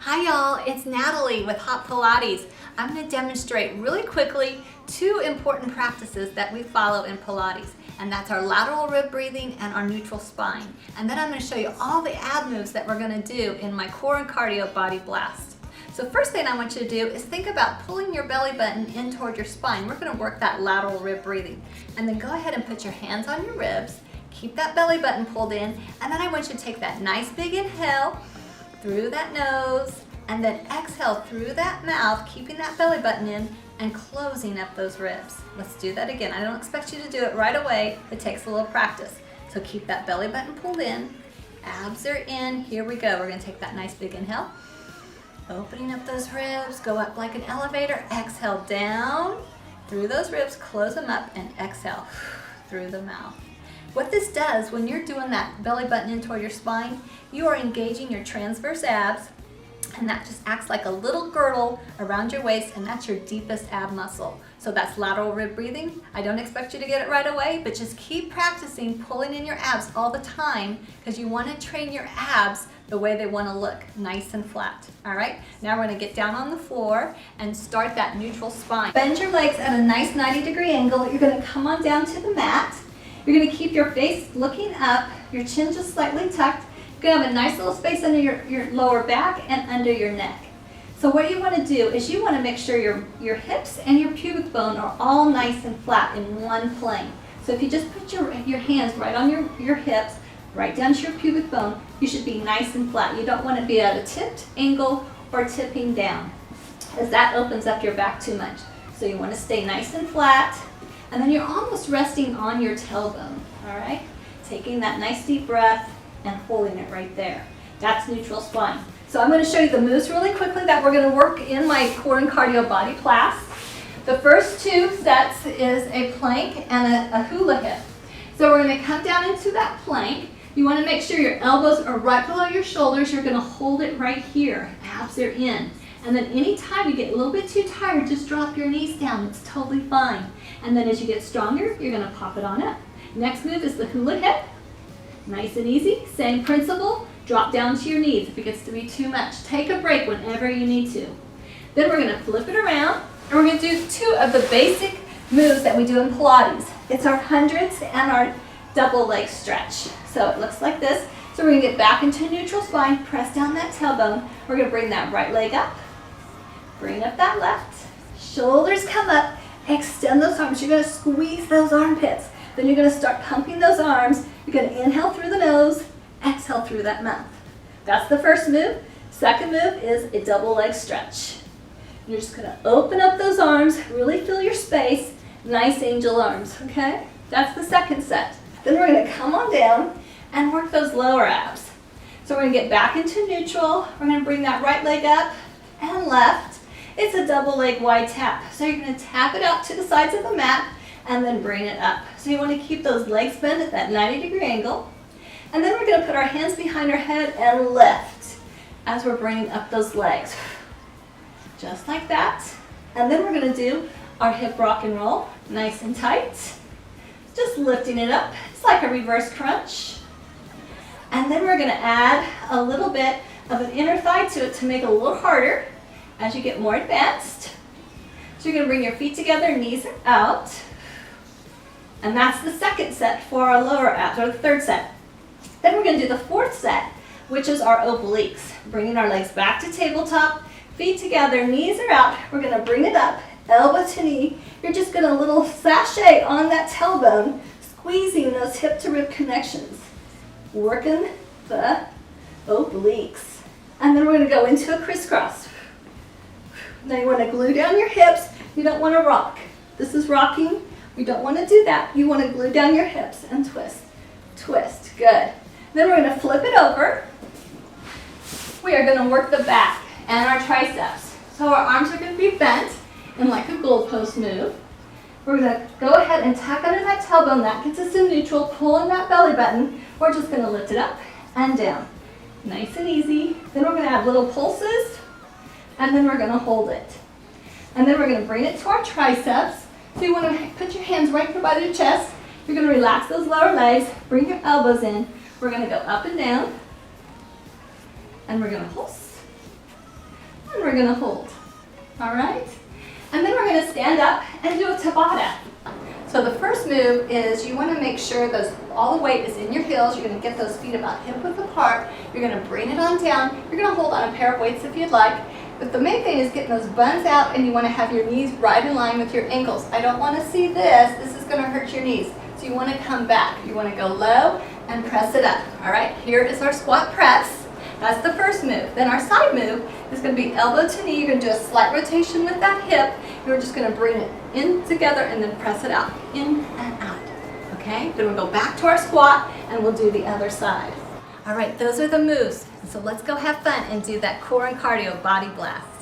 Hi y'all, it's Natalie with Hot Pilates. I'm going to demonstrate really quickly two important practices that we follow in Pilates, and that's our lateral rib breathing and our neutral spine. And then I'm going to show you all the ab moves that we're going to do in my core and cardio body blast. So first thing I want you to do is think about pulling your belly button in toward your spine. We're going to work that lateral rib breathing. And then go ahead and put your hands on your ribs, keep that belly button pulled in, and then I want you to take that nice big inhale through that nose, and then exhale through that mouth, keeping that belly button in and closing up those ribs. Let's do that again. I don't expect you to do it right away. It takes a little practice. So keep that belly button pulled in, abs are in. Here we go. We're gonna take that nice big inhale, opening up those ribs, go up like an elevator, exhale down through those ribs, close them up, and exhale through the mouth. What this does, when you're doing that belly button in toward your spine, you are engaging your transverse abs, and that just acts like a little girdle around your waist, and that's your deepest ab muscle. So that's lateral rib breathing. I don't expect you to get it right away, but just keep practicing pulling in your abs all the time, because you want to train your abs the way they want to look, nice and flat. All right, now we're going to get down on the floor and start that neutral spine. Bend your legs at a nice 90-degree angle. You're going to come on down to the mat. You're going to keep your face looking up, your chin just slightly tucked. You're going to have a nice little space under your lower back and under your neck. So what you want to do is you want to make sure your hips and your pubic bone are all nice and flat in one plane. So if you just put your hands right on your hips, right down to your pubic bone, you should be nice and flat. You don't want to be at a tipped angle or tipping down, as that opens up your back too much. So you want to stay nice and flat. And then you're almost resting on your tailbone, all right? Taking that nice deep breath and holding it right there. That's neutral spine. So I'm going to show you the moves really quickly that we're going to work in my core and cardio body class. The first two sets is a plank and a hula hip. So we're going to come down into that plank. You want to make sure your elbows are right below your shoulders. You're going to hold it right here. Abs are in. And then anytime you get a little bit too tired, just drop your knees down. It's totally fine. And then as you get stronger, you're going to pop it on up. Next move is the hula hip. Nice and easy. Same principle. Drop down to your knees if it gets to be too much. Take a break whenever you need to. Then we're going to flip it around, and we're going to do two of the basic moves that we do in Pilates. It's our hundreds and our double leg stretch. So it looks like this. So we're going to get back into neutral spine, press down that tailbone. We're going to bring that right leg up, bring up that left. Shoulders come up, extend those arms. You're going to squeeze those armpits. Then you're going to start pumping those arms. You're going to inhale through the nose, exhale through that mouth. That's the first move. Second move is a double leg stretch. You're just going to open up those arms, really fill your space. Nice angel arms, okay? That's the second set. Then we're going to come on down and work those lower abs. So we're going to get back into neutral. We're going to bring that right leg up and left. It's a double leg wide tap. So you're going to tap it out to the sides of the mat and then bring it up. So you want to keep those legs bent at that 90-degree angle. And then we're going to put our hands behind our head and lift as we're bringing up those legs. Just like that. And then we're going to do our hip rock and roll, nice and tight. Just lifting it up. It's like a reverse crunch. And then we're going to add a little bit of an inner thigh to it to make it a little harder as you get more advanced. So you're going to bring your feet together, knees are out. And that's the second set for our lower abs, or the third set. Then we're going to do the fourth set, which is our obliques. Bringing our legs back to tabletop, feet together, knees are out. We're going to bring it up, elbow to knee. You're just going to little sashay on that tailbone, squeezing those hip to rib connections. Working the obliques. And then we're going to go into a crisscross. Now you want to glue down your hips. You don't want to rock. This is rocking. We don't want to do that. You want to glue down your hips and twist. Twist. Good. Then we're going to flip it over. We are going to work the back and our triceps. So our arms are going to be bent in like a goalpost move. We're going to go ahead and tuck under that tailbone. That gets us in neutral. Pull in that belly button. We're just going to lift it up and down. Nice and easy. Then we're going to have little pulses, and then we're going to hold it. And then we're going to bring it to our triceps. So you want to put your hands right here by your chest. You're going to relax those lower legs. Bring your elbows in. We're going to go up and down. And we're going to pulse we're gonna hold. All right? And then we're gonna stand up and do a Tabata. So the first move is you wanna make sure all the weight is in your heels. You're gonna get those feet about hip width apart. You're gonna bring it on down. You're gonna hold on a pair of weights if you'd like. But the main thing is getting those buns out, and you wanna have your knees right in line with your ankles. I don't wanna see this. This is gonna hurt your knees. So you wanna come back. You wanna go low and press it up. All right, here is our squat press. That's the first move. Then our side move is going to be elbow to knee. You're going to do a slight rotation with that hip. You're just going to bring it in together and then press it out, in and out. Okay? Then we'll go back to our squat and we'll do the other side. All right, those are the moves. So let's go have fun and do that core and cardio body blast.